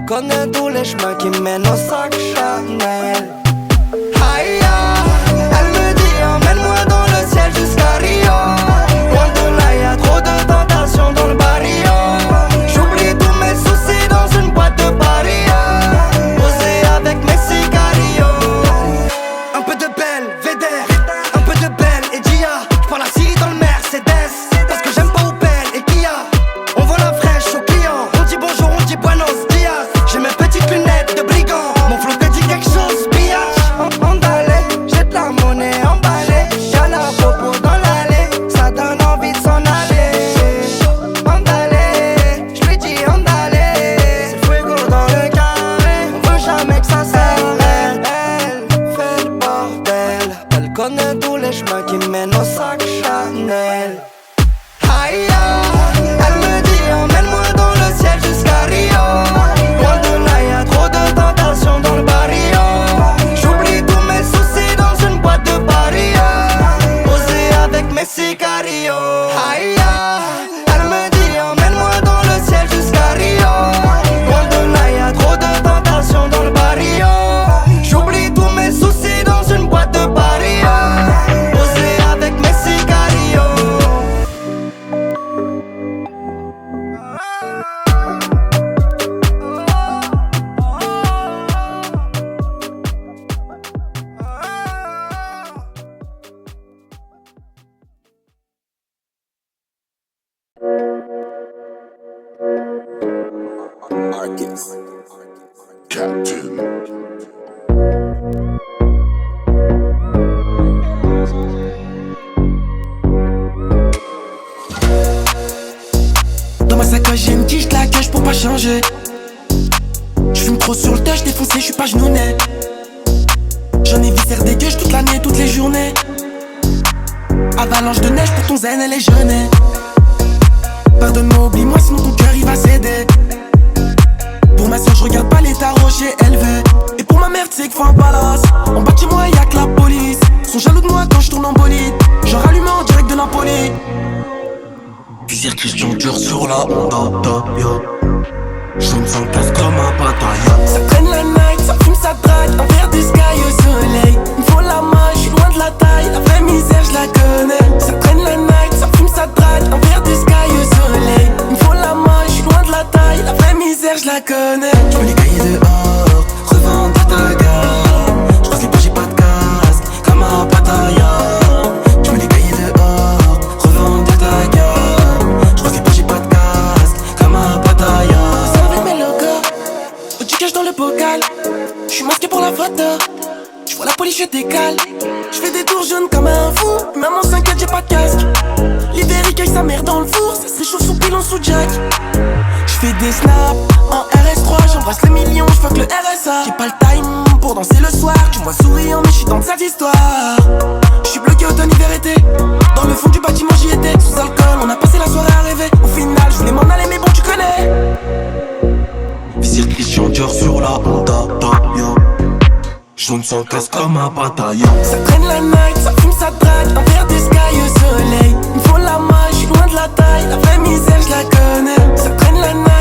Elle connaît tous les chemins qui mènent au sac Chanel. Aïe, elle me dit emmène-moi dans le ciel jusqu'à Rio. Loin de là y'a trop de tentations dans le barrio. J'oublie tous mes soucis dans une boîte de Paris. Posé avec mes sicarios. Un peu de belle, Védère, un peu de belle et Gia. J'prends la Syrie dans le Mercedes. Parce que j'aime pas Opel et Kia. On vend la fraîche aux clients. On dit bonjour, on dit buenos dias. J'ai mes petites lunettes de brigand. Mon flow te dit quelque chose, pillage. Emballé, j'ai de la monnaie emballée. Y'a la popo dans l'allée, ça donne envie de s'en aller. Emballé, j'lui dis emballé. C'est fuego dans le carré, on veut jamais que ça s'arrête. Elle fait le bordel, elle connaît tous les chemins qui mènent au sac Chanel. Aïe, elle me dit emmène-moi dans le ciel jusqu'à Rio. Loin de là y'a trop de tentations dans le barrio. J'oublie tous mes soucis dans une boîte de Paris. Posé avec mes sicarios. Aïe, elle me dit emmène-moi dans le ciel jusqu'à Rio. Loin de là y'a trop de tentations dans le barrio. J'oublie tous mes soucis dans une boîte de Paris. Posé avec mes sicarios. Marcus, Captain. Dans ma sacoche j'ai une tige, la cache pour pas changer. J'fume trop sur le touch, défoncé, j'suis pas genouné. J'en ai viscère des gueuches toute l'année, toutes les journées. Avalanche de neige pour ton zen, elle est jeûnée. Pardonne-moi, oublie-moi, sinon ton cœur il va céder. Pour ma soeur, je regarde pas l'état rocher élevé. Et pour ma mère, c'est qu'il faut un palace. En bas de chez moi, y'a que la police. Ils sont jaloux de moi quand je tourne en bolide. J'en rallume en direct de Napoli. Visir Christian Dior sur la Honda, yo. Je me sens classe comme un bataillon. Ça traîne la night, ça fume, ça drague. Un verre de sky au soleil. Il me faut la main, je suis loin de la taille. La vraie misère, je la connais. Ça traîne la night, ça fume, ça drague. Un verre de sky au soleil. Il me faut la main, je suis loin de la taille. La vraie misère, je la connais. Je me les cahiers dehors, revendre à ta gare. Je crois que j'ai pas de casque, comme un bataillon. Je me les cahiers dehors, revendre à ta gare. Je crois que j'ai pas de casque, comme un bataillon. Ça avec mes logos, du cash dans le bocal. Je suis masqué pour la photo. Je vois la police, je décale. Je fais des tours jaunes comme un fou. Maman s'inquiète, j'ai pas de casque. L'hiver il caille sa mère dans le four. Ça se réchauffe sous pilon, sous jack. Je fais des snaps en RS3. J'embrasse les millions, je fuck le RSA. J'ai pas le time pour danser le soir. Tu me vois souriant mais je suis dans cette histoire. Je suis bloqué automne, hiver, été. Dans le fond du bâtiment j'y étais. Sous alcool, on a passé la soirée à rêver. Au final, je voulais m'en aller mais bon tu connais. Visir Christian Dior sur la Honda, yo. Je me sens classe comme un bataillon. Ça traîne la night, ça fume, ça drague. Un verre de sky au soleil. Il me faut la main, je suis loin de la taille. La vraie misère, je la connais. Ça traîne la night.